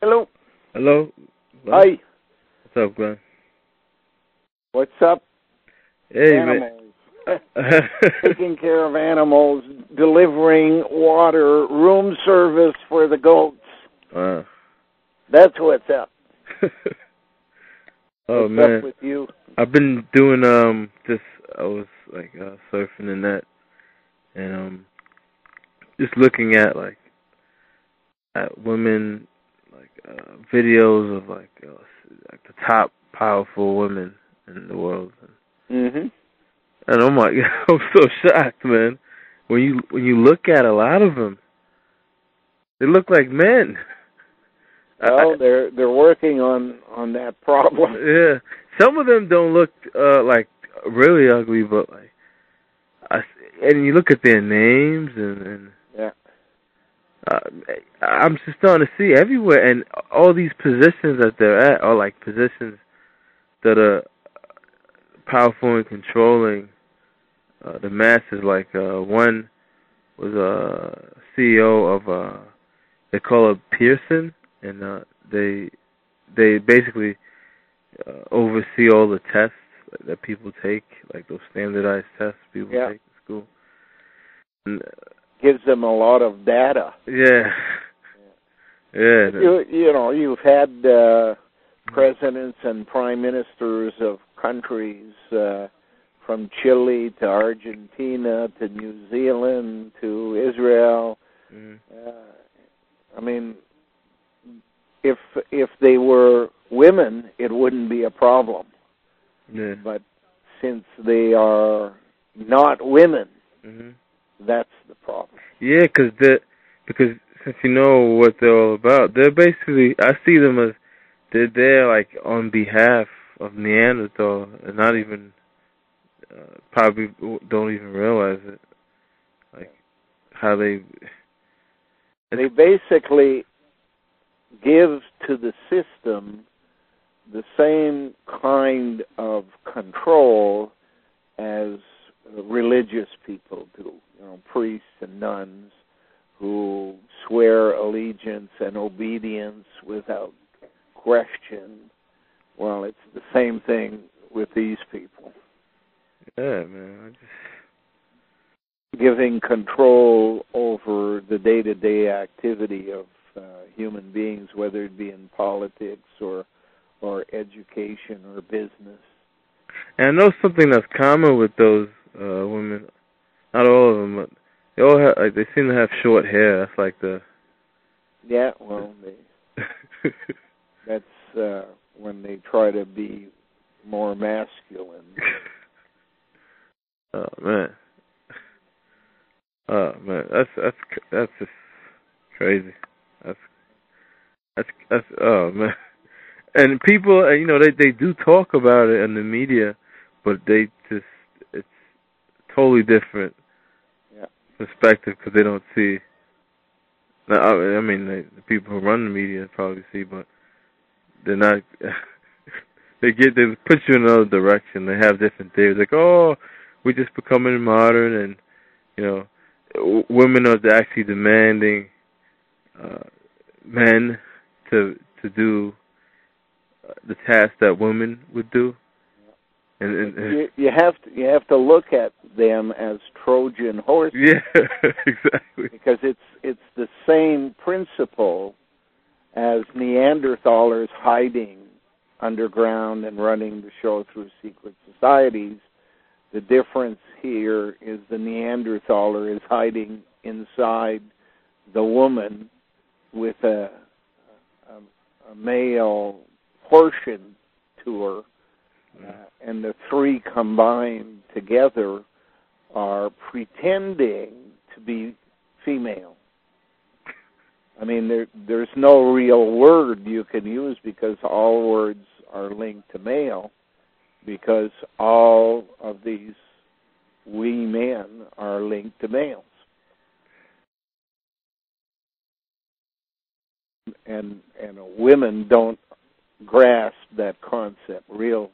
Hello. Hello? Glenn? Hi. What's up, Glenn? What's up? Hey, Animals. man. Taking care of animals, delivering water, room service for the goats. That's what's up. Oh, what's man. up with you? I've been doing, I was, surfing the net, and, just looking at, at women, videos of, the top powerful women in the world. Mm-hmm. And oh my God, I'm so shocked, man. When you look at a lot of them, they look like men. Well, they're working on that problem. Yeah, some of them don't look really ugly, but and you look at their names and yeah. I'm just starting to see everywhere, and all these positions that they're at are like positions that are powerful and controlling the masses. One was a CEO of they call it Pearson, and they basically oversee all the tests that people take, like those standardized tests people take in school. And, gives them a lot of data. Yeah. You've had presidents and prime ministers of countries from Chile to Argentina to New Zealand to Israel. I mean, if they were women, it wouldn't be a problem. Yeah. But since they are not women, that's the problem. Yeah, because since you know what they're all about, they're basically, I see them as they're there on behalf of Neanderthal, and not even probably don't even realize it. How they basically give to the system the same kind of control as religious people do, priests and nuns who swear allegiance and obedience without question. Well, it's the same thing with these people. Yeah, man. Giving control over the day-to-day activity of human beings, whether it be in politics or education or business. And I know something that's common with those women. Not all of them, but they all have, they seem to have short hair. That's like the. Yeah, well, that's when they try to be more masculine. Oh man. Oh man, that's just crazy. That's oh man. And people, they do talk about it in the media, but it's totally different perspective because they don't see. I mean, the people who run the media probably see, but they're not. They put you in another direction. They have different theories, like, oh, we're just becoming modern, and women are actually demanding men to do the task that women would do. And you have to look at them as Trojan horses. Yeah, exactly. Because it's the same principle as Neanderthalers hiding underground and running the show through secret societies. The difference here is the Neanderthaler is hiding inside the woman with a male portion to her. And the three combined together are pretending to be female. I mean, there's no real word you can use because all words are linked to male, because all of these we men are linked to males. And women don't grasp that concept. Real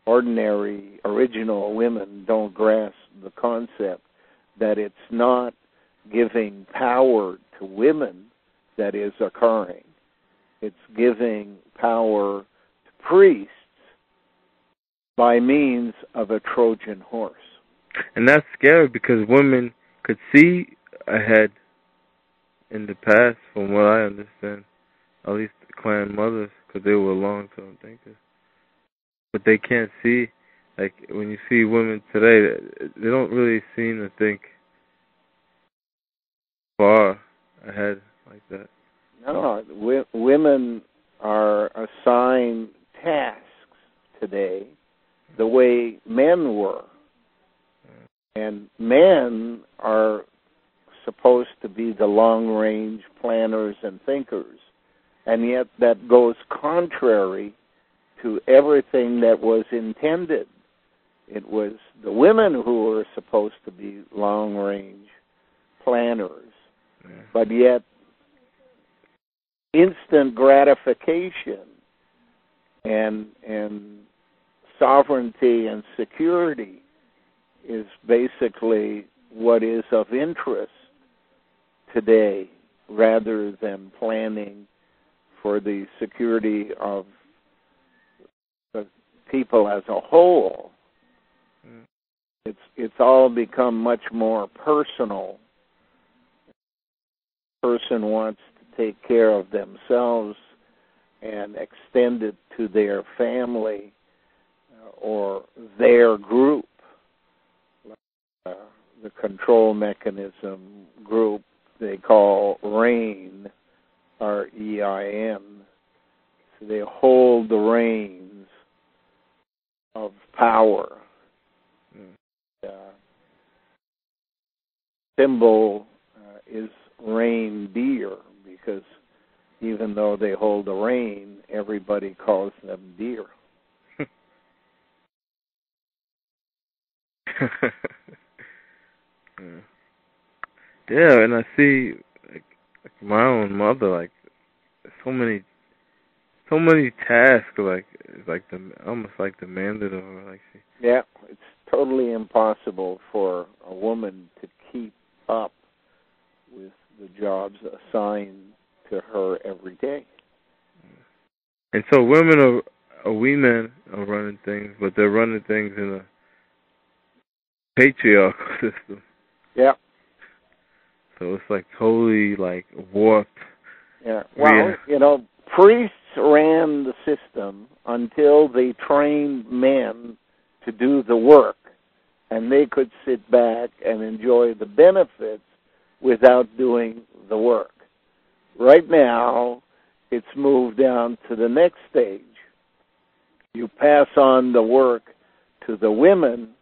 ordinary, original women don't grasp the concept that it's not giving power to women that is occurring. it's giving power to priests by means of a Trojan horse. And that's scary because women could see ahead in the past, from what I understand, at least the clan mothers, because they were long-term thinkers. But they can't see, like when you see women today, they don't really seem to think far ahead like that. No, women are assigned tasks today the way men were. And men are supposed to be the long-range planners and thinkers. And yet that goes contrary to everything that was intended. It was the women who were supposed to be long-range planners. Yeah. But yet instant gratification and sovereignty and security is basically what is of interest today, rather than planning for the security of the people as a whole. It's all become much more personal. The person wants to take care of themselves and extend it to their family or their group. The control mechanism group they call REIN, R-E-I-N. So they hold the reins of power. Symbol is reindeer, because even though they hold the rein, everybody calls them deer. Yeah, and I see like my own mother, like so many tasks, like almost like demanded of her. Like yeah, it's totally impossible for a woman to keep up with the jobs assigned to her every day. And so women we men are running things, but they're running things in a patriarchal system. Yeah. So it's like totally like warped. Yeah. Well, priests ran the system until they trained men to do the work, and they could sit back and enjoy the benefits without doing the work. Right now, it's moved down to the next stage. You pass on the work to the women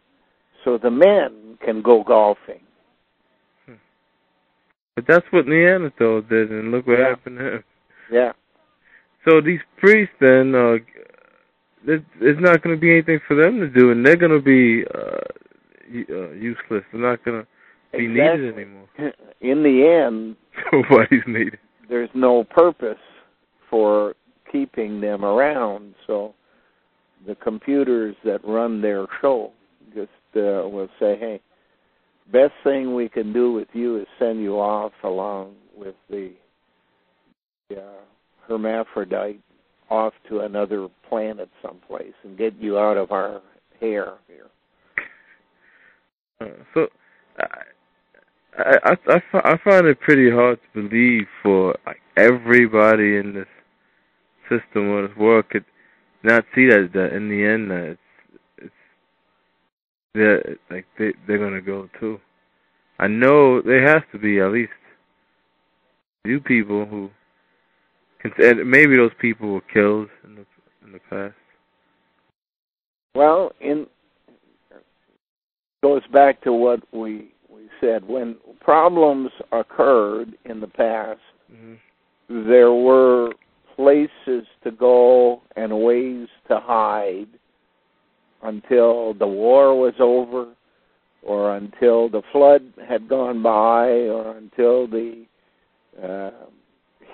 so the men can go golfing. But that's what Neanderthal did, and look what happened to him. Yeah. So these priests, then, there's not going to be anything for them to do, and they're going to be useless. They're not going to be needed anymore. In the end, nobody's needed. There's no purpose for keeping them around, so the computers that run their show just will say, hey, best thing we can do with you is send you off along with the hermaphrodite off to another planet someplace and get you out of our hair here. So I find it pretty hard to believe for like everybody in this system or this world could not see that in the end that they're gonna go too. I know there has to be at least a few people who can. Maybe those people were killed in the past. Well, goes back to what we said. When problems occurred in the past, there were places to go and ways to hide until the war was over, or until the flood had gone by, or until the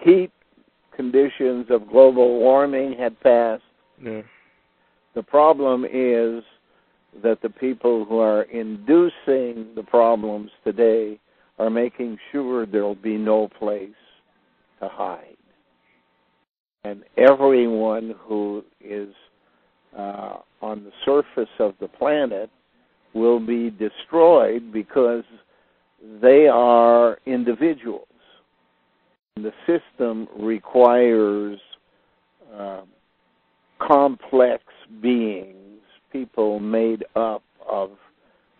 heat conditions of global warming had passed. Yeah. The problem is that the people who are inducing the problems today are making sure there will be no place to hide. And everyone who is on the surface of the planet will be destroyed because they are individuals. The system requires complex beings, people made up of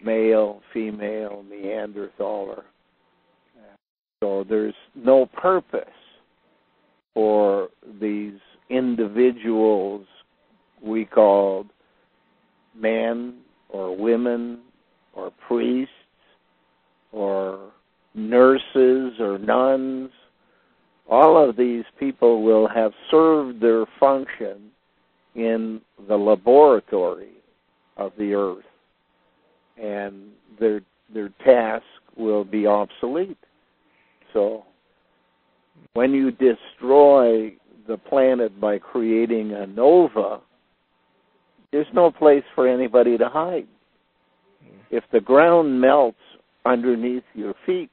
male, female, Neanderthaler. So there's no purpose for these individuals we called men or women or priests or nurses or nuns. All of these people will have served their function in the laboratory of the earth, and their task will be obsolete. So when you destroy the planet by creating a nova, there's no place for anybody to hide. If the ground melts underneath your feet,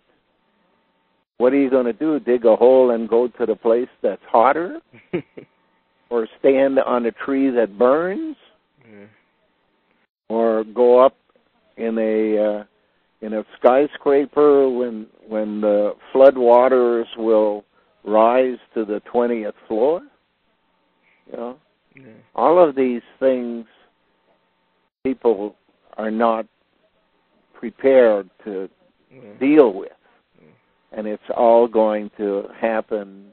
what are you going to do? Dig a hole and go to the place that's hotter? Or stand on a tree that burns? Yeah. Or go up in a skyscraper when the flood waters will rise to the 20th floor? You know? Yeah. All of these things people are not prepared to deal with. And it's all going to happen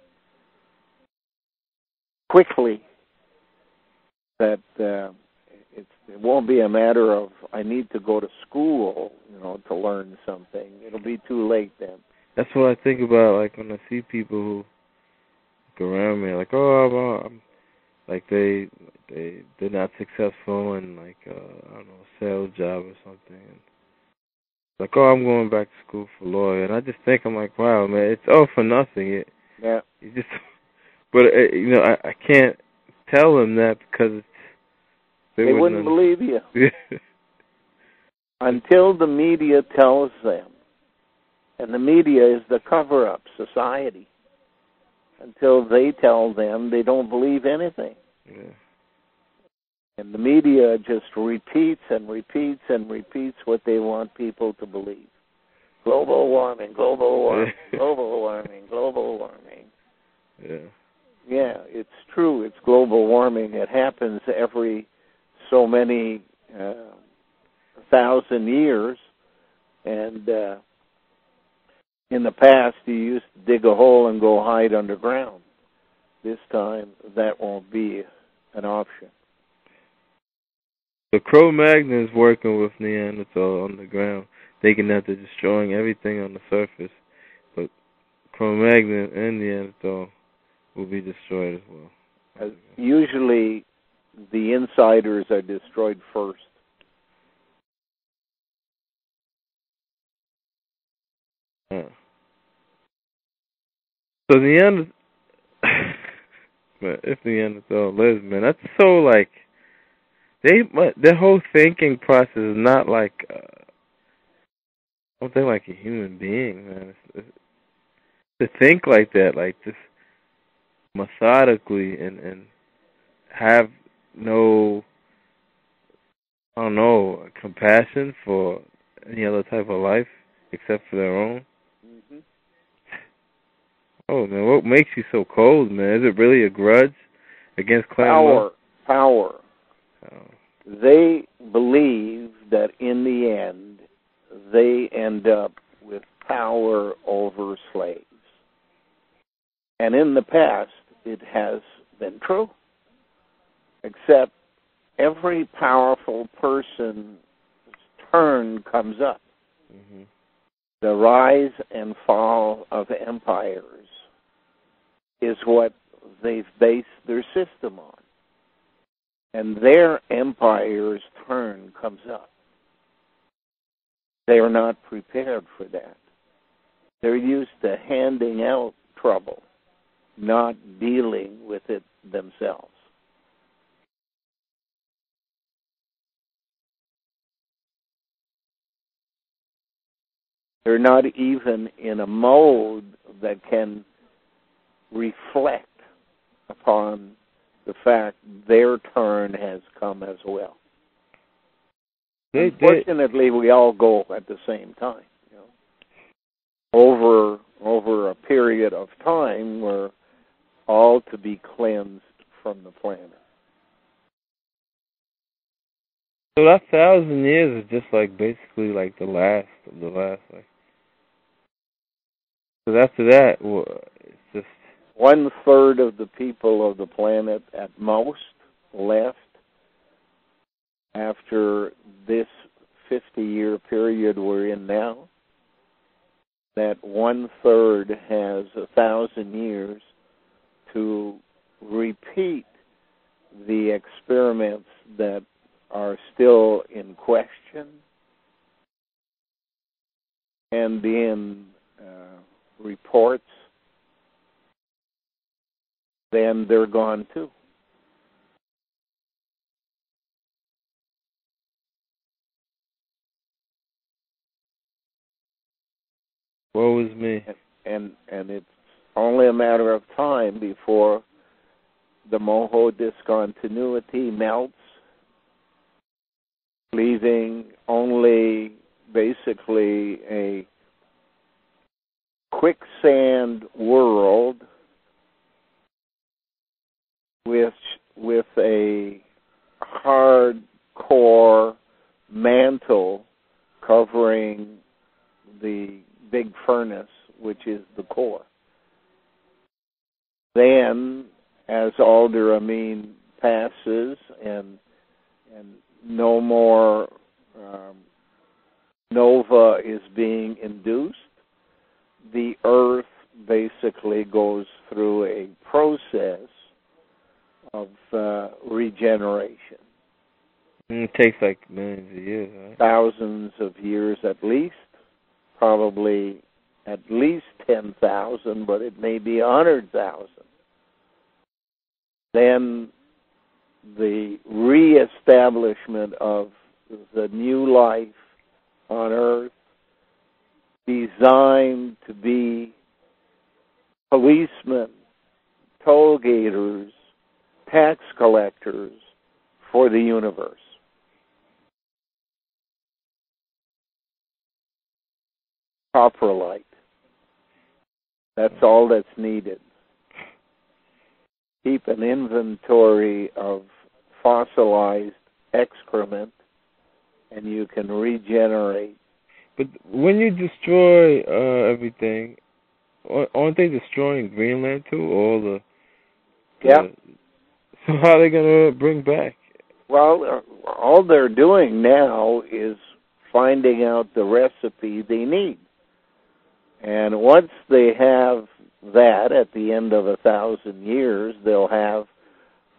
quickly, that it won't be a matter of I need to go to school, to learn something. It'll be too late then. That's what I think about, like when I see people who look around me, like, oh, I'm like they're not successful in like I don't know, a sales job or something. And like, oh, I'm going back to school for lawyer, and I just think, I'm like, wow, man, it's all for nothing. Yeah. You just, but I can't tell them that because they wouldn't believe you until the media tells them, and the media is the cover-up society. Until they tell them, they don't believe anything. Yeah. And the media just repeats and repeats and repeats what they want people to believe. Global warming, global warming, global warming, global warming. Yeah. Yeah, it's true. It's global warming. It happens every so many 1,000 years. And in the past, you used to dig a hole and go hide underground. This time, that won't be an option. The Cro-Magnon is working with Neanderthal on the ground, thinking that they're destroying everything on the surface. But Cro-Magnon and Neanderthal will be destroyed as well. Usually, the insiders are destroyed first. Yeah. So if Neanderthal lives, man, that's so like, their whole thinking process is not like, I don't think like a human being, man. To think like that, like just methodically and have no, I don't know, compassion for any other type of life except for their own. Mm-hmm. Oh, man, what makes you so cold, man? Is it really a grudge against Clan? Power. Oh. They believe that in the end, they end up with power over slaves. And in the past, it has been true. Except every powerful person's turn comes up. Mm-hmm. The rise and fall of empires is what they've based their system on. And their empire's turn comes up. They are not prepared for that. They're used to handing out trouble, not dealing with it themselves. They're not even in a mode that can reflect upon the fact their turn has come as well. Unfortunately, we all go at the same time. You know, over a period of time, we're all to be cleansed from the planet. So that 1,000 years is just like basically like the last of the last. Like, so after that, it's just 1/3 of the people of the planet at most left after this 50-year period we're in now. That 1/3 has 1,000 years to repeat the experiments that are still in question and in reports. Then they're gone too. Woe is me. And it's only a matter of time before the Moho discontinuity melts, leaving only basically a quicksand world with a hardcore mantle covering the big furnace, which is the core. Then, as Alder-Amin passes and no more nova is being induced, the Earth basically goes through a process of regeneration. It takes like millions of years, right? Thousands of years at least, probably at least 10,000, but it may be 100,000. Then the reestablishment of the new life on Earth, designed to be policemen, toll gators, tax collectors for the universe. Coprolite. That's all that's needed. Keep an inventory of fossilized excrement, and you can regenerate. But when you destroy everything, aren't they destroying Greenland too? Yeah. So how are they going to bring back? Well, all they're doing now is finding out the recipe they need. And once they have that at the end of 1,000 years, they'll have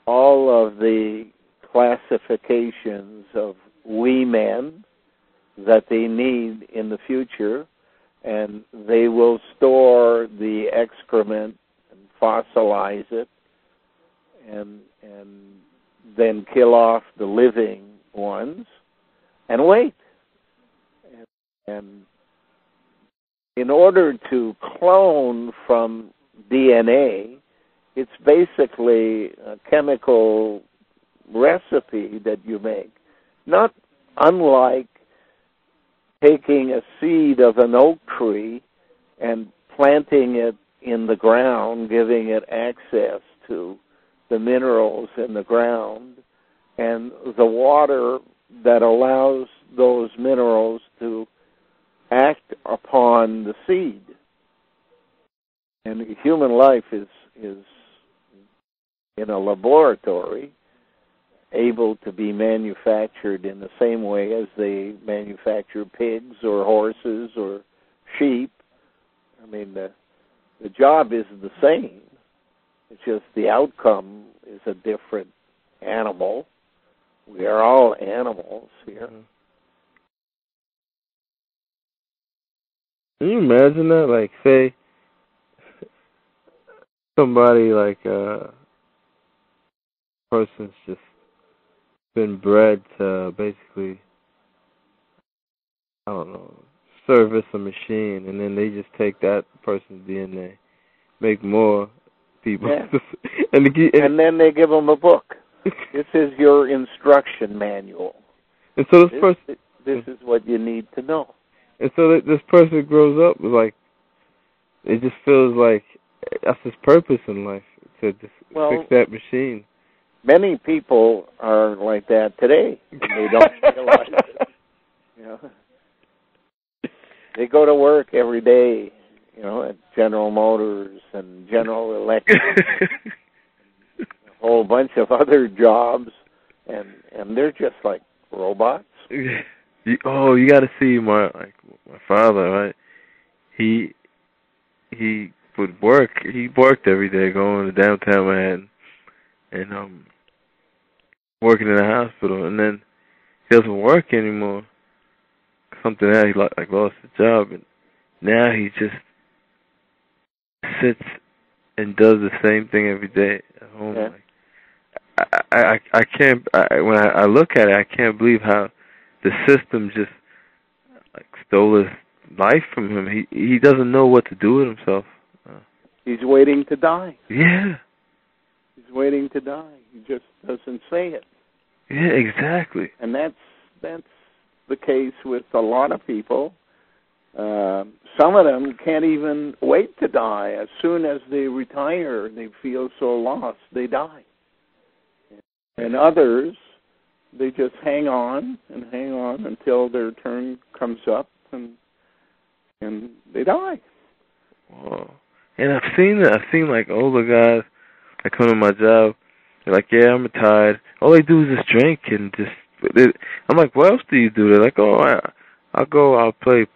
all of the classifications of we men that they need in the future, and they will store the excrement and fossilize it and then kill off the living ones and wait. And in order to clone from DNA, it's basically a chemical recipe that you make, not unlike taking a seed of an oak tree and planting it in the ground, giving it access to the minerals in the ground and the water that allows those minerals to act upon the seed. And human life is in a laboratory, able to be manufactured in the same way as they manufacture pigs or horses or sheep. I mean, the job is the same. It's just the outcome is a different animal. We are all animals here. Mm-hmm. Can you imagine that? Like, say, somebody like person's just been bred to basically, I don't know, service a machine, and then they just take that person's DNA, make more, people. Yeah. and then they give them a book. This is your instruction manual. And so this is what you need to know. And so this person grows up with like, it just feels like that's his purpose in life, to just fix that machine. Many people are like that today, and they don't realize it. You know, they go to work every day, you know, at General Motors and General Electric, a whole bunch of other jobs, and they're just like robots. You got to see my father, right? He would work. He worked every day, going to downtown Manhattan, and working in a hospital, and then he doesn't work anymore. Something that he lost his job, and now he just sits and does the same thing every day at home. Yeah. I can't. When I look at it, I can't believe how the system just stole his life from him. He doesn't know what to do with himself. He's waiting to die. Yeah. He's waiting to die. He just doesn't say it. Yeah, exactly. And that's the case with a lot of people. Some of them can't even wait to die. As soon as they retire, they feel so lost, they die. And others, they just hang on until their turn comes up, and they die. Wow. And I've seen like older guys that come to my job. They're like, yeah, I'm retired. All they do is just drink and just. I'm like, what else do you do? They're like, oh, I'll play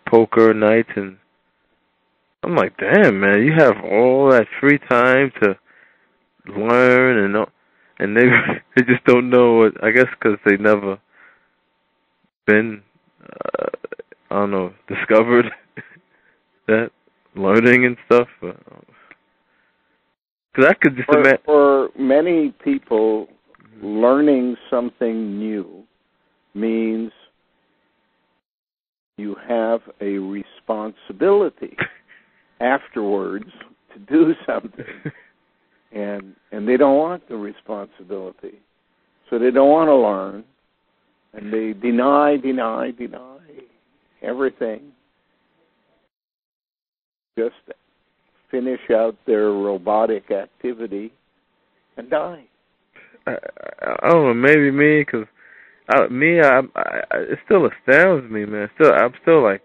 poker nights, and I'm like, damn, man, you have all that free time to learn and they just don't know what. I guess because they never been, I don't know, discovered that learning and stuff. Because I could just imagine. For many people, learning something new means you have a responsibility afterwards to do something, and they don't want the responsibility, so they don't want to learn, and they deny everything, just finish out their robotic activity and die. I don't know, maybe me, because it still astounds me, man. I'm still like,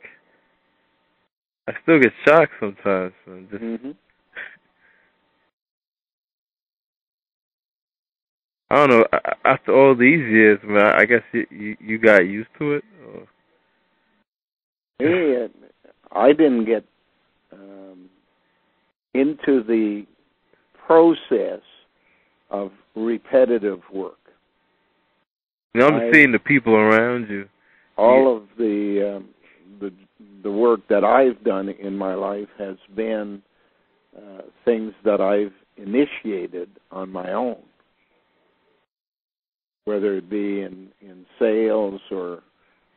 I still get shocked sometimes. Just, I don't know. After all these years, man, I guess you got used to it. Or? Hey, I didn't get into the process of repetitive work. You know, I'm seeing the people around you. All of the work that I've done in my life has been things that I've initiated on my own, whether it be in sales or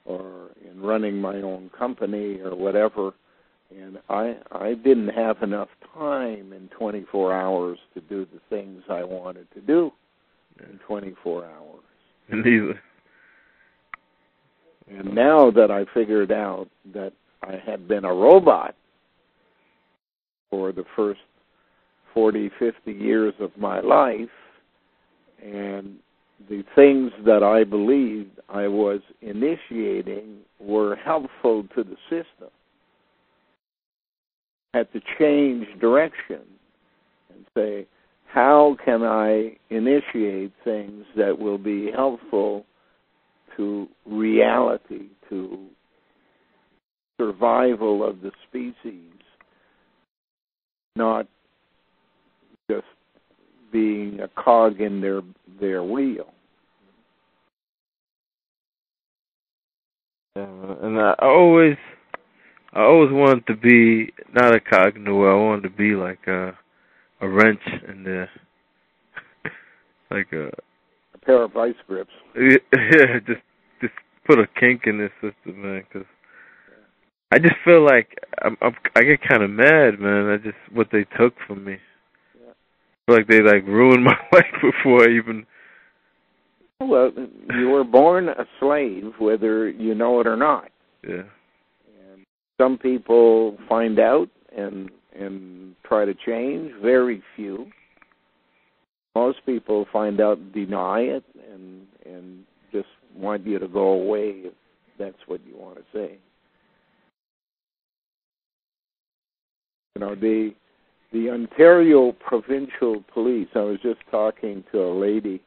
in running my own company or whatever. And I didn't have enough time in 24 hours to do the things I wanted to do in 24 hours. Neither. And now that I figured out that I had been a robot for the first 40, 50 years of my life, and the things that I believed I was initiating were helpful to the system, I had to change direction and say, how can I initiate things that will be helpful to reality, to survival of the species, not just being a cog in their wheel. Yeah, and I always wanted to be not a cog in the wheel. I wanted to be like a wrench in there, like a pair of vice grips. Yeah, just put a kink in this system, man. Because I just feel like I get kind of mad, man. What they took from me. feel like they like ruined my life before I even. Well, you were born a slave, whether you know it or not. Yeah. And some people find out and try to change. Very few. Most people find out and deny it and just want you to go away if that's what you want to say. You know, the Ontario Provincial Police, I was just talking to a lady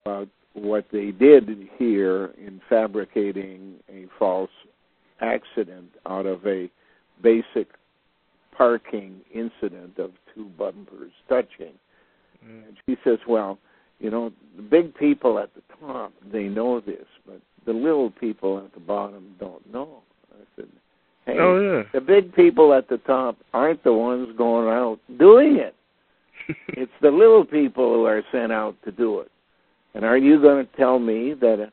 about what they did here in fabricating a false accident out of a basic parking incident of two bumpers touching. And she says, well, you know, the big people at the top, they know this, but the little people at the bottom don't know. I said, hey, the big people at the top aren't the ones going out doing it. It's the little people who are sent out to do it. And are you going to tell me that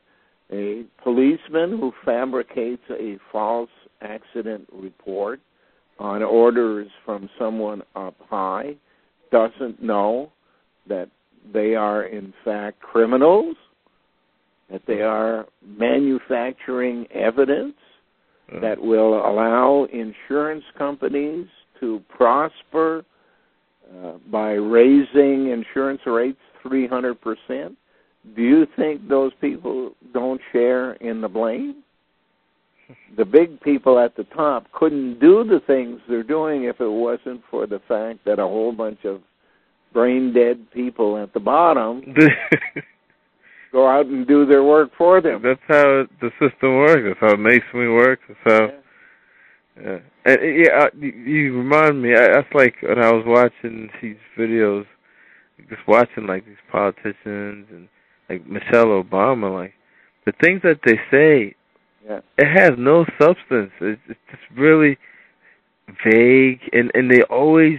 a policeman who fabricates a false accident report on orders from someone up high doesn't know that they are in fact criminals, that they are manufacturing evidence that will allow insurance companies to prosper by raising insurance rates 300%? Do you think those people don't share in the blame? The big people at the top couldn't do the things they're doing if it wasn't for the fact that a whole bunch of brain-dead people at the bottom go out and do their work for them. That's how the system works. That's how masonry works. That's how... Yeah. And, you remind me, that's like when I was watching these videos, just watching like these politicians and like Michelle Obama, like the things that they say, it has no substance. It's just really vague, and they always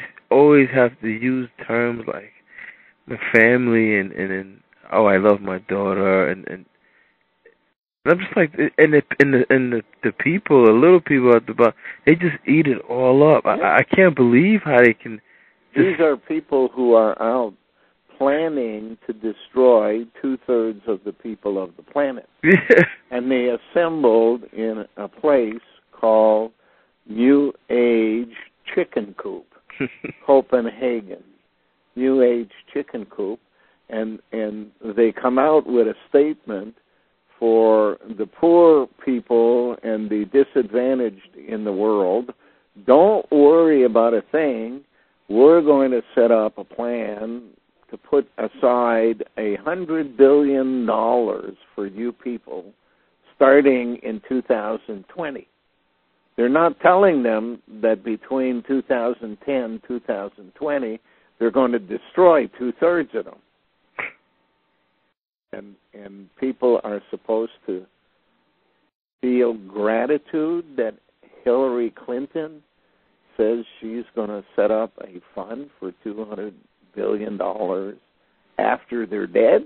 have to use terms like my family and oh, I love my daughter, and I'm just like, and the people, the little people at the bottom, they just eat it all up. I can't believe how they can. These are people who are out planning to destroy 2/3 of the people of the planet. And they assembled in a place called New Age Chicken Coop, Copenhagen. New Age Chicken Coop. And they come out with a statement for the poor people and the disadvantaged in the world. Don't worry about a thing. We're going to set up a plan to put aside $100 billion for you people starting in 2020. They're not telling them that between 2010 and 2020, they're going to destroy 2/3 of them. And people are supposed to feel gratitude that Hillary Clinton says she's going to set up a fund for $200 billion after they're dead.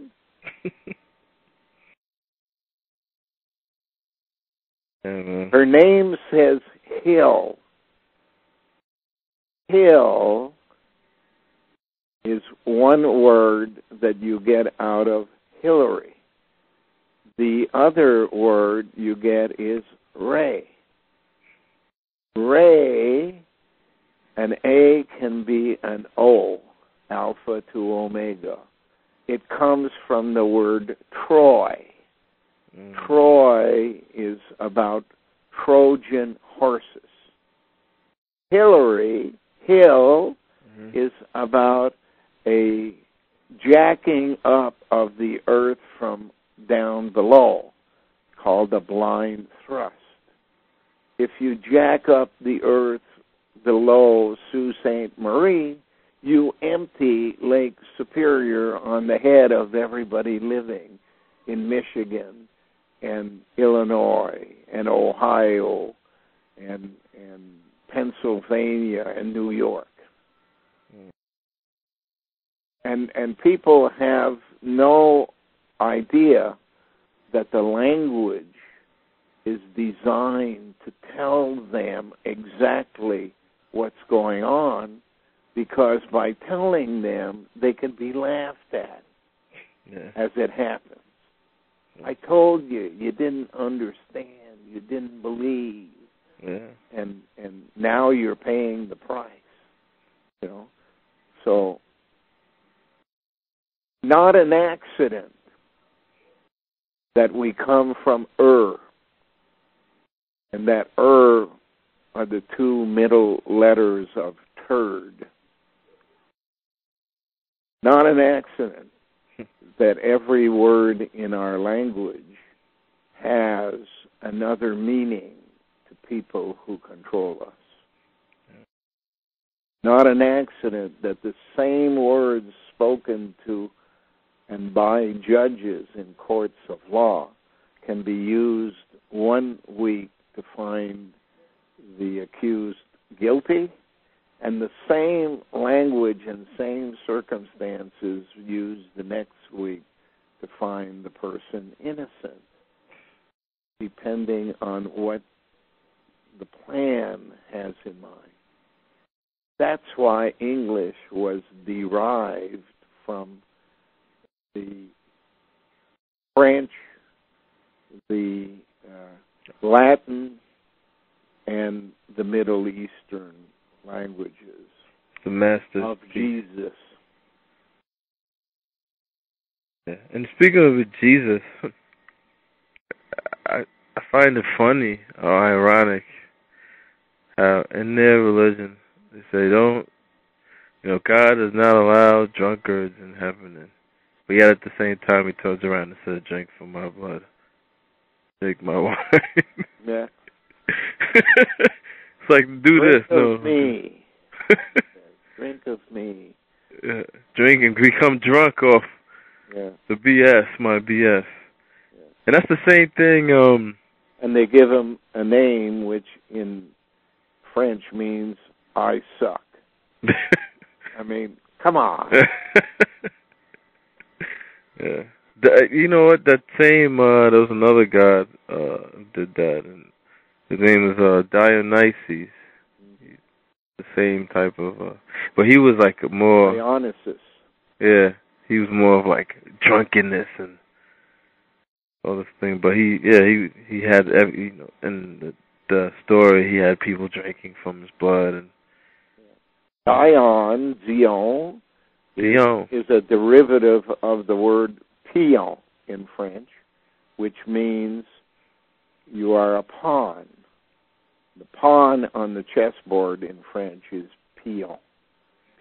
Her name says Hill. Hill is one word that you get out of Hillary. The other word you get is Ray. Ray, an A can be an O, alpha to omega. It comes from the word Troy. Troy is about Trojan horses. Hillary, Hill, is about a jacking up of the earth from down below, called a blind thrust. If you jack up the earth below Sault Ste. Marie, you empty Lake Superior on the head of everybody living in Michigan and Illinois and Ohio and Pennsylvania and New York. And people have no idea that the language is designed to tell them exactly what's going on because by telling them, they can be laughed at as it happens. I told you, you didn't understand, you didn't believe, and now you're paying the price. You know, so not an accident that we come from and that are the two middle letters of turd. Not an accident that every word in our language has another meaning to people who control us. Not an accident that the same words spoken to and by judges in courts of law can be used one week to find the accused guilty, and the same language and same circumstances used the next week to find the person innocent, depending on what the plan has in mind. That's why English was derived from the French, the Latin, and the Middle Eastern languages the masters of Jesus. Yeah. And speaking of Jesus, I find it funny or ironic how in their religion they say God does not allow drunkards in heaven, but yet at the same time he turns around and says, "Drink from my blood, take my wine." Yeah. It's like, do Drink this, no. of me. Drink of me. Yeah. Drink and become drunk off the BS, my BS. Yeah. And that's the same thing. And they give him a name which in French means I suck. I mean, come on. Yeah. You know what? That same, there was another god who did that, and his name is Dionysus. The same type of, but he was like more Dionysus. Yeah, he was more of like drunkenness and all this thing. But he had in the story he had people drinking from his blood. And Zion is a derivative of the word pion in French, which means you are a pawn. The pawn on the chessboard in French is pion,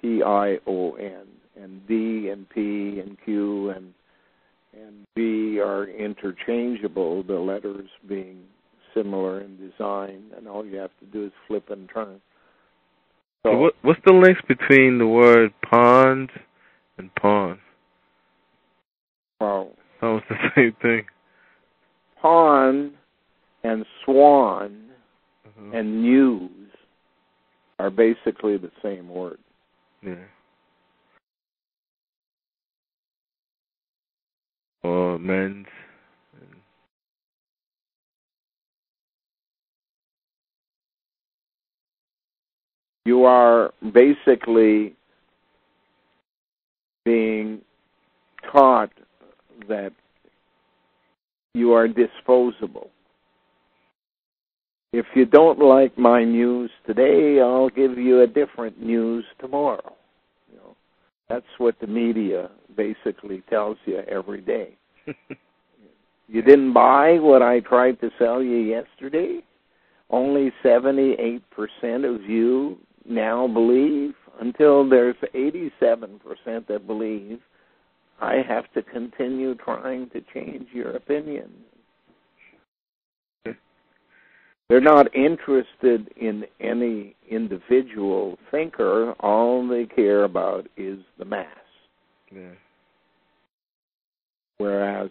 P-I-O-N, and D and P and Q and B are interchangeable, the letters being similar in design, and all you have to do is flip and turn. So what's the links between the word pond and pawn? Well, that was the same thing. Pawn and swan and news are basically the same word. Yeah. Or men's. You are basically being taught that you are disposable. If you don't like my news today, I'll give you a different news tomorrow. You know, that's what the media basically tells you every day. You didn't buy what I tried to sell you yesterday? Only 78% of you now believe. Until there's 87% that believe, I have to continue trying to change your opinion. They're not interested in any individual thinker. All they care about is the mass. Yeah. Whereas,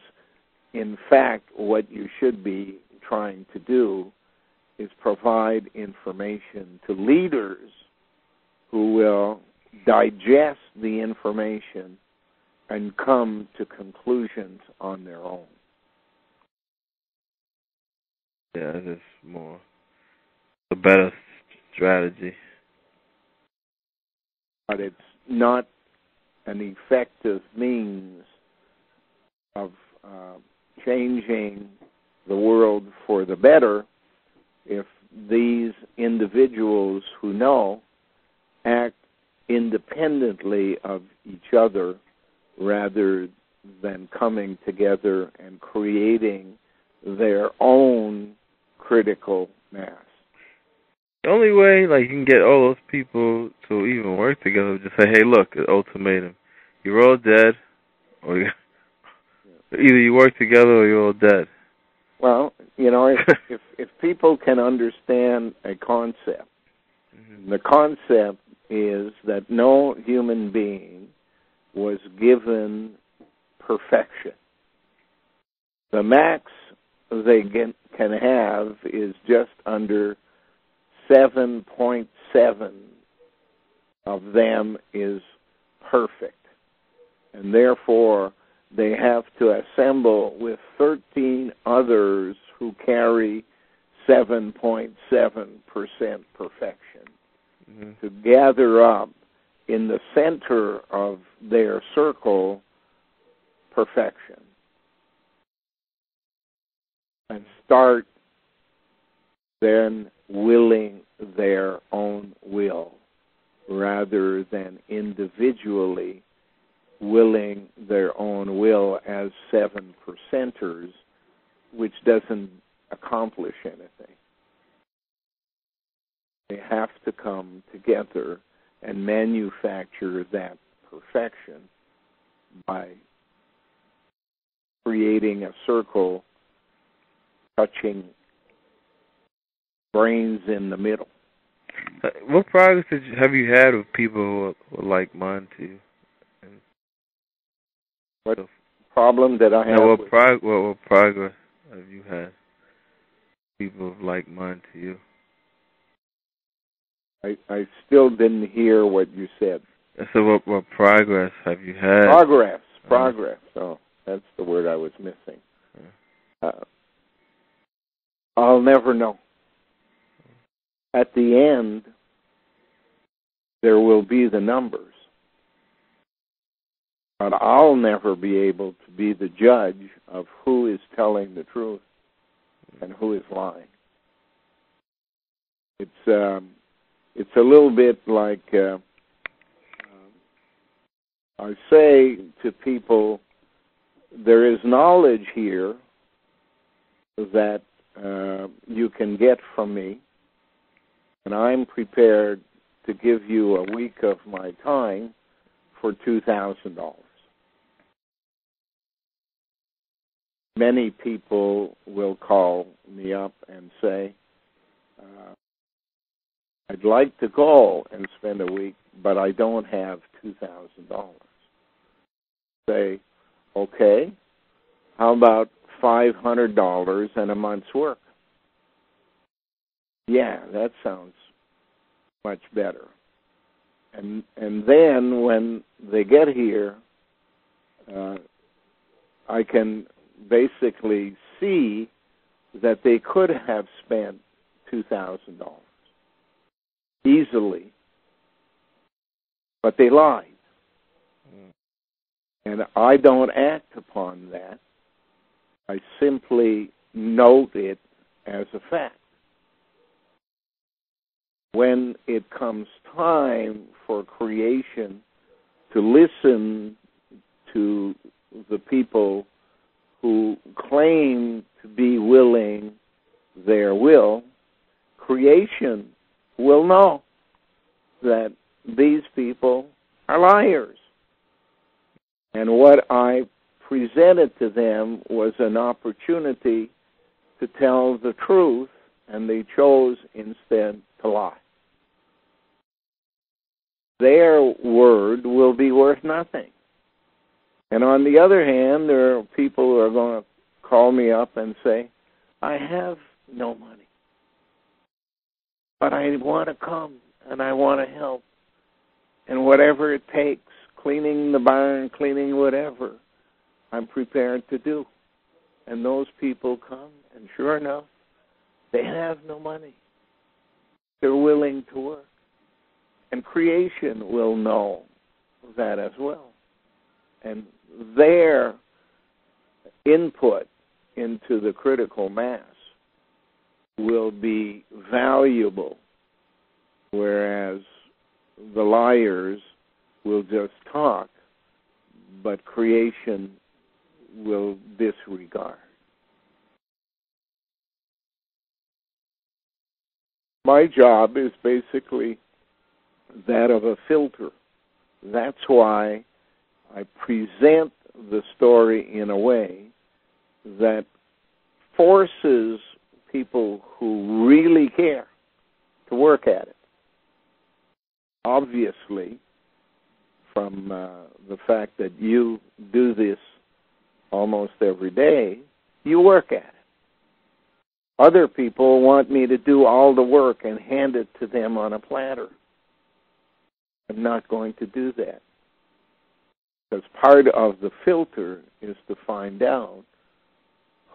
in fact, what you should be trying to do is provide information to leaders who will digest the information and come to conclusions on their own. Yeah, that's more a better strategy. but it's not an effective means of changing the world for the better if these individuals who know act independently of each other rather than coming together and creating their own critical mass. The only way, like, you can get all those people to even work together is just say, hey, look, ultimatum. You're all dead, or either you work together or you're all dead. Well, if people can understand a concept, the concept is that no human being was given perfection. The max they can have is just under 7.7 of them is perfect. And therefore, they have to assemble with 13 others who carry 7.7% perfection to gather up in the center of their circle perfection and start then willing their own will rather than individually willing their own will as 7%ers, which doesn't accomplish anything. They have to come together and manufacture that perfection by creating a circle touching brains in the middle. What progress have you had with people who are like mine to you? What problem did I have? What progress have you had? People of like mind to you. I still didn't hear what you said. So what progress have you had? Progress. Oh, that's the word I was missing. I'll never know. At the end, there will be the numbers. But I'll never be able to be the judge of who is telling the truth and who is lying. It's a little bit like I say to people, there is knowledge here that you can get from me, and I'm prepared to give you a week of my time for $2,000. Many people will call me up and say, I'd like to go and spend a week, but I don't have $2,000. Say, okay, how about $500 and a month's work? Yeah, that sounds much better. And then when they get here, I can basically see that they could have spent $2,000 easily, but they lied. And I don't act upon that. I simply note it as a fact. When it comes time for creation to listen to the people who claim to be willing their will, creation will know that these people are liars. And what I presented to them was an opportunity to tell the truth, and they chose instead to lie. Their word will be worth nothing. And on the other hand, there are people who are going to call me up and say, I have no money, but I want to come and I want to help. And whatever it takes, cleaning the barn, cleaning whatever, I'm prepared to do. And those people come, and sure enough, they have no money. They're willing to work. And creation will know that as well. And their input into the critical mass will be valuable, whereas the liars will just talk, but creation will disregard. My job is basically that of a filter. That's why I present the story in a way that forces people who really care to work at it. Obviously, from the fact that you do this almost every day, you work at it. Other people want me to do all the work and hand it to them on a platter. I'm not going to do that. Because part of the filter is to find out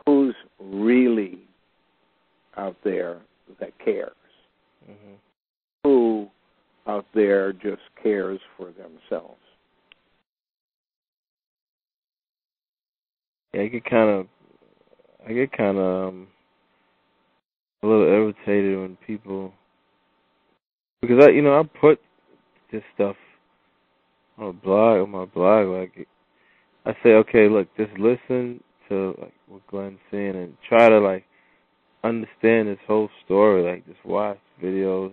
who's really out there that cares. Mm-hmm. Who out there just cares for themselves. Yeah, I get kind of a little irritated when people, because I put this stuff on my blog, like I say, okay, look, just listen to like what Glenn's saying and try to like understand this whole story, like just watch videos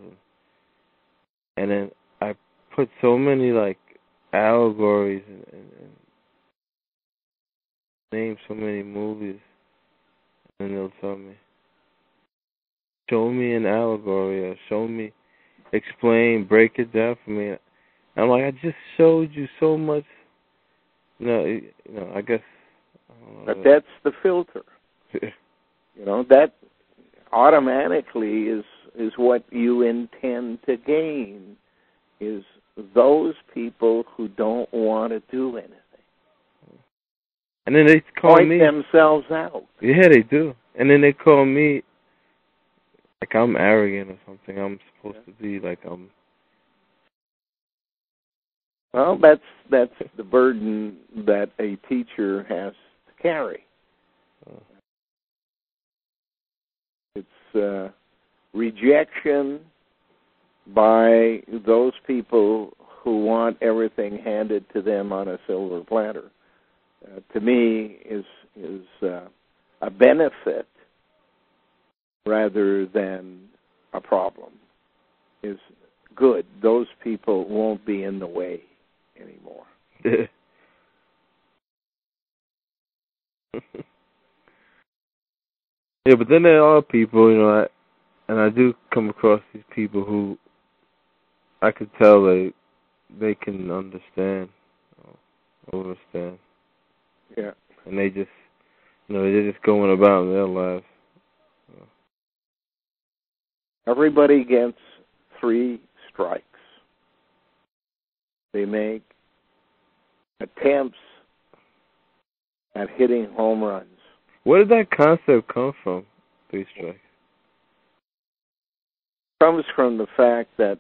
and then I put so many like allegories and name so many movies, and they'll tell me, show me an allegory or explain, break it down for me. I'm like, I just showed you so much. I guess. But that's the filter. That automatically is what you intend to gain, is those people who don't want to do anything. And then they call me. Point themselves out. Yeah, they do. And then they call me like I'm arrogant or something. I'm supposed to be like I'm. Well, that's the burden that a teacher has to carry. It's rejection by those people who want everything handed to them on a silver platter. To me, is a benefit rather than a problem. Is good. Those people won't be in the way anymore. Yeah, but then there are people, and I do come across these people who I could tell they can understand, overstand. Yeah. And they just, they're just going about their lives. Everybody gets 3 strikes. They make attempts at hitting home runs. Where did that concept come from, 3 strikes? It comes from the fact that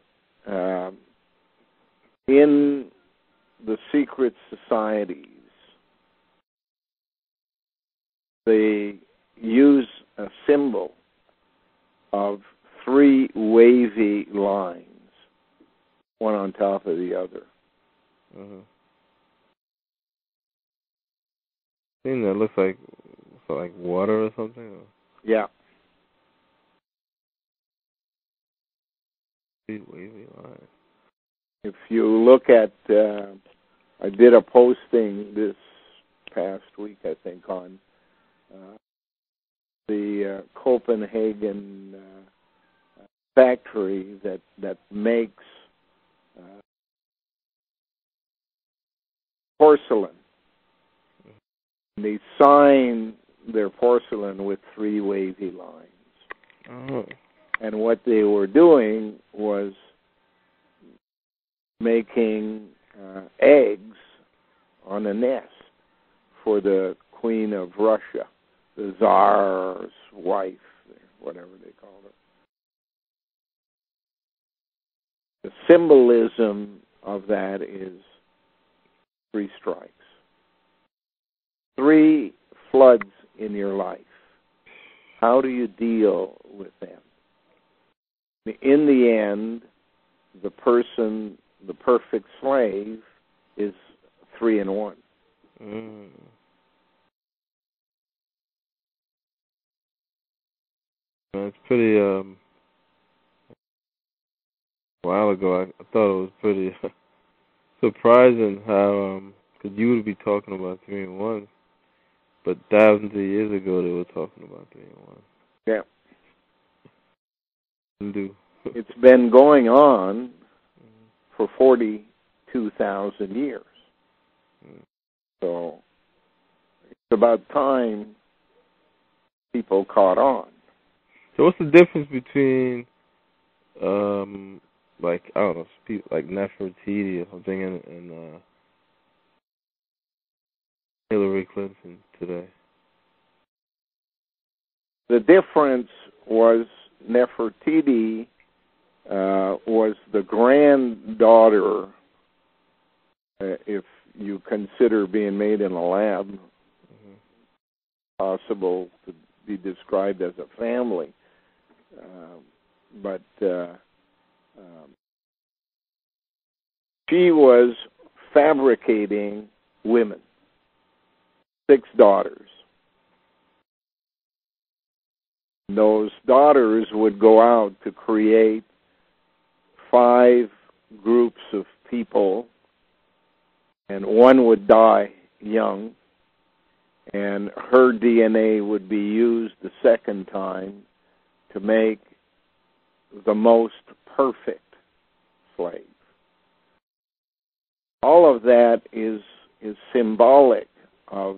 in the secret societies, they use a symbol of 3 wavy lines, one on top of the other. Mm-hmm. I think that looks like water or something. Or? Yeah. 3 wavy lines. If you look at, I did a posting this past week, I think, on the Copenhagen factory that makes porcelain. And they sign their porcelain with 3 wavy lines. Oh. And what they were doing was making eggs on a nest for the Queen of Russia, the Tsar's wife, whatever they call her. the symbolism of that is 3 strikes. 3 floods in your life. How do you deal with them? In the end, the person, the perfect slave, is 3 in 1. Mm. It's pretty, a while ago, I thought it was pretty surprising how, because you would be talking about 3 in 1, but thousands of years ago they were talking about 3 in 1. Yeah. Hindu. It's been going on for 42,000 years. So it's about time people caught on. So what's the difference between, like, I don't know, people like Nefertiti or something and Hillary Clinton today? The difference was Nefertiti was the granddaughter, if you consider being made in a lab, possible to be described as a family. But she was fabricating women, 6 daughters. Those daughters would go out to create 5 groups of people, and one would die young, and her DNA would be used the second time to make the most perfect slave. All of that is symbolic of,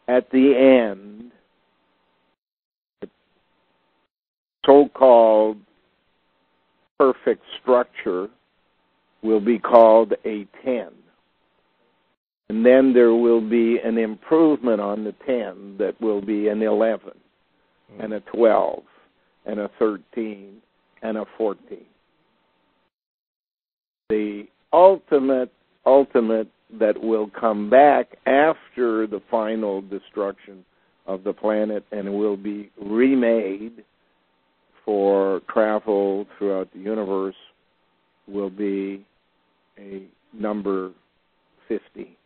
at the end, the so-called perfect structure will be called a 10. And then there will be an improvement on the 10 that will be an 11, and a 12, and a 13, and a 14. The ultimate that will come back after the final destruction of the planet and will be remade for travel throughout the universe will be a number 50.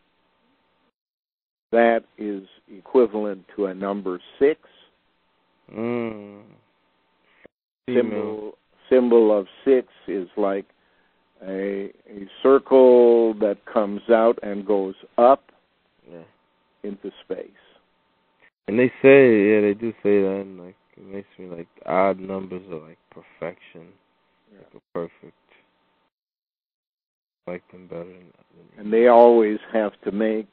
That is equivalent to a number 6. Symbol of 6 is like a circle that comes out and goes up into space. And they say, they do say that, and like it makes me like odd numbers are like perfection, like a perfect. I like them better than and they always have to make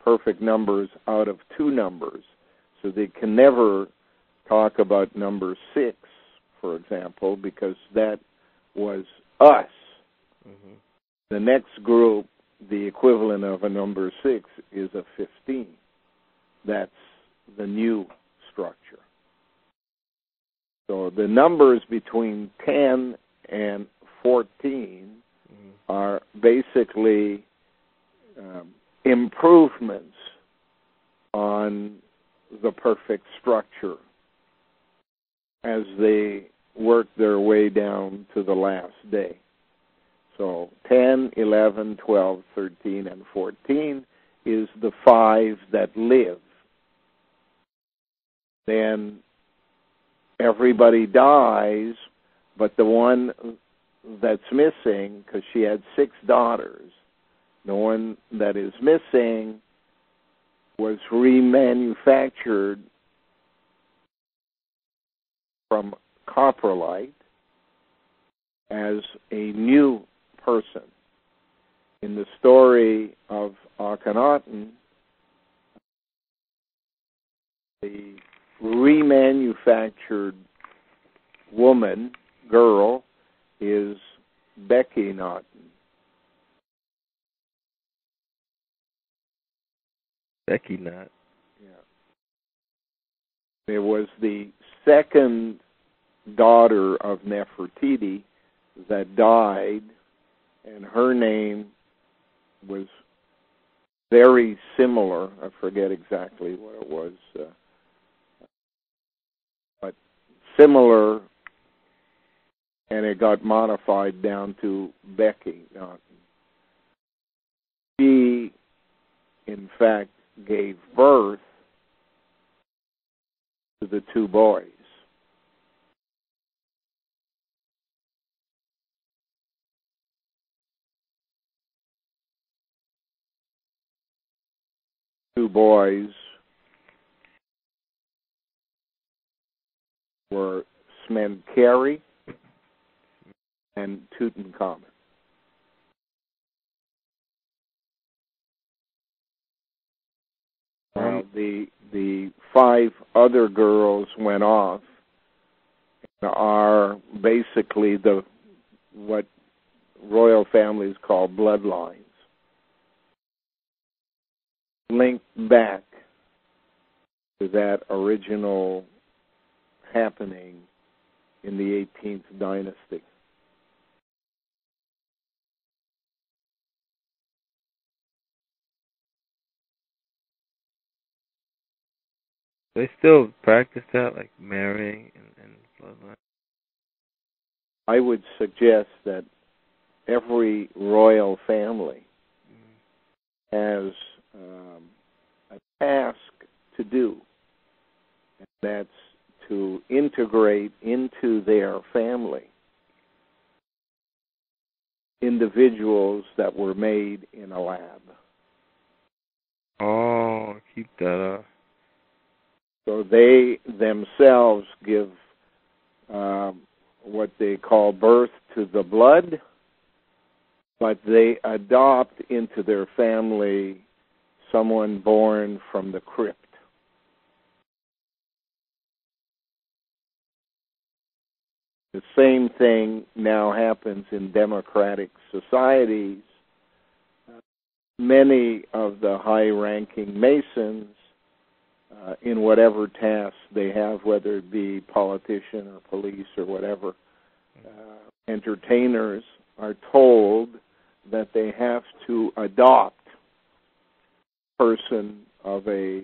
perfect numbers out of 2 numbers, so they can never talk about number 6, for example, because that was us. Mm-hmm. The next group, the equivalent of a number 6, is a 15. That's the new structure. So the numbers between 10 and 14 are basically improvements on the perfect structure as they work their way down to the last day. So 10, 11, 12, 13, and 14 is the 5 that live. Then everybody dies, but the one that's missing, because she had 6 daughters, the one that is missing was remanufactured from coprolite as a new person. In the story of Akhenaten, the remanufactured woman, girl, is Becky Naughton. Becky Not. Yeah. There was the second daughter of Nefertiti that died, and her name was very similar. I forget exactly what it was, but similar, and it got modified down to Becky. She, in fact, gave birth to the two boys. Two boys were Smenkheri and Tutankhamun. The 5 other girls went off and are basically what royal families call bloodlines, linked back to that original happening in the 18th dynasty. They still practice that, like marrying and bloodline? I would suggest that every royal family has a task to do, and that's to integrate into their family individuals that were made in a lab. Oh, keep that up. So they themselves give what they call birth to the blood, but they adopt into their family someone born from the crypt. The same thing now happens in democratic societies. Many of the high-ranking Masons, in whatever tasks they have, whether it be politician or police or whatever, entertainers, are told that they have to adopt a person of a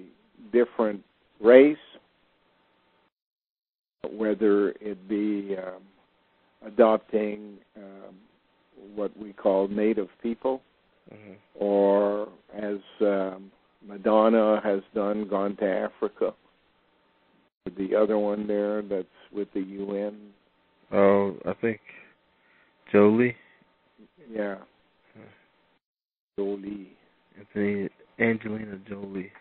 different race, whether it be adopting what we call native people, or as Madonna has done, gone to Africa. The other one there that's with the UN. Oh, I think Jolie. Yeah. Jolie. Angelina Jolie.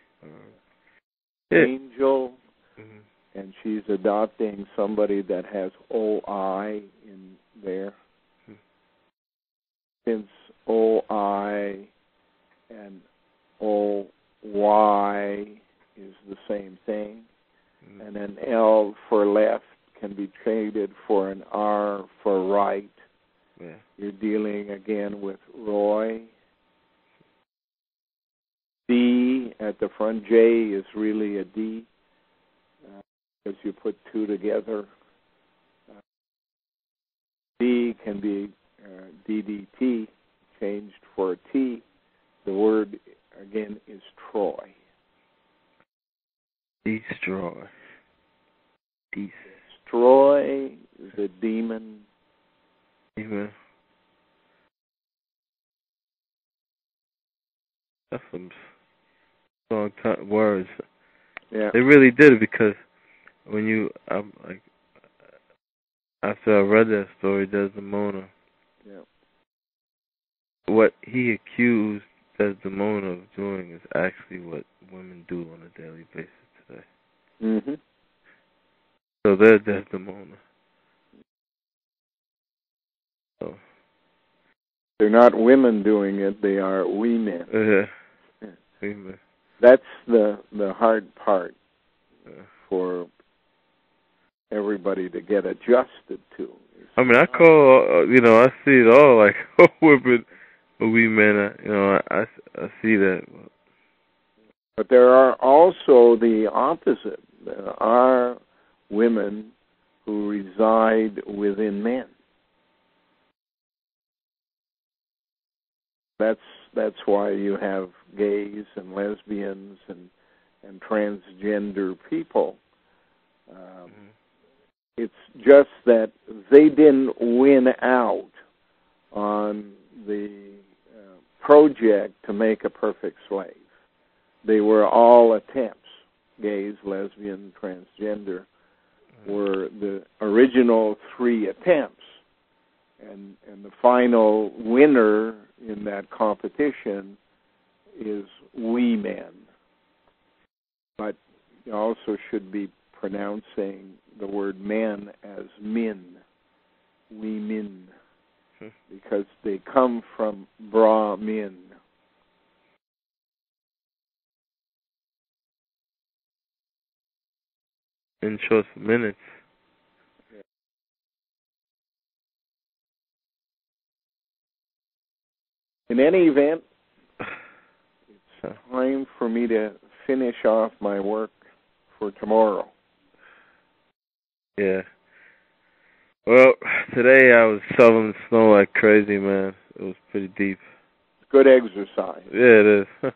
Angel. Mm-hmm. And she's adopting somebody that has OI in there. Since OI and OY is the same thing, and an L for left can be traded for an R for right. Yeah. You're dealing again with Roy. D at the front, J is really a D, because you put two together. D can be DDT, changed for a T. The word, again, is Troy. Destroy. Destroy is a demon. Demon. That's some long time words. Yeah. They really did it, because when you, like, after I read that story, Desdemona, what he accused Desdemona of doing is actually what women do on a daily basis today. Mm-hmm. So they're Desdemona. So they're not women doing it; they are we men. Yeah. We men. That's the hard part for everybody to get adjusted to. I mean, I call, I see it all, like, women, we men, I see that. But there are also the opposite. There are women who reside within men. That's why you have gays and lesbians and transgender people. It's just that they didn't win out on the project to make a perfect slave. They were all attempts. Gays, lesbian, transgender were the original 3 attempts. And the final winner in that competition is we men. But you also should be pronouncing the word men as min, we min, because they come from Brahmin. In short minutes. In any event, it's time for me to finish off my work for tomorrow. Yeah. Well, today I was shoveling snow like crazy, man. It was pretty deep. It's good exercise. Yeah, it is. Yeah.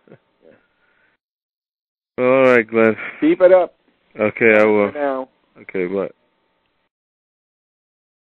Well, all right, Glenn. Keep it up. Okay, I will. For now. Okay, bye.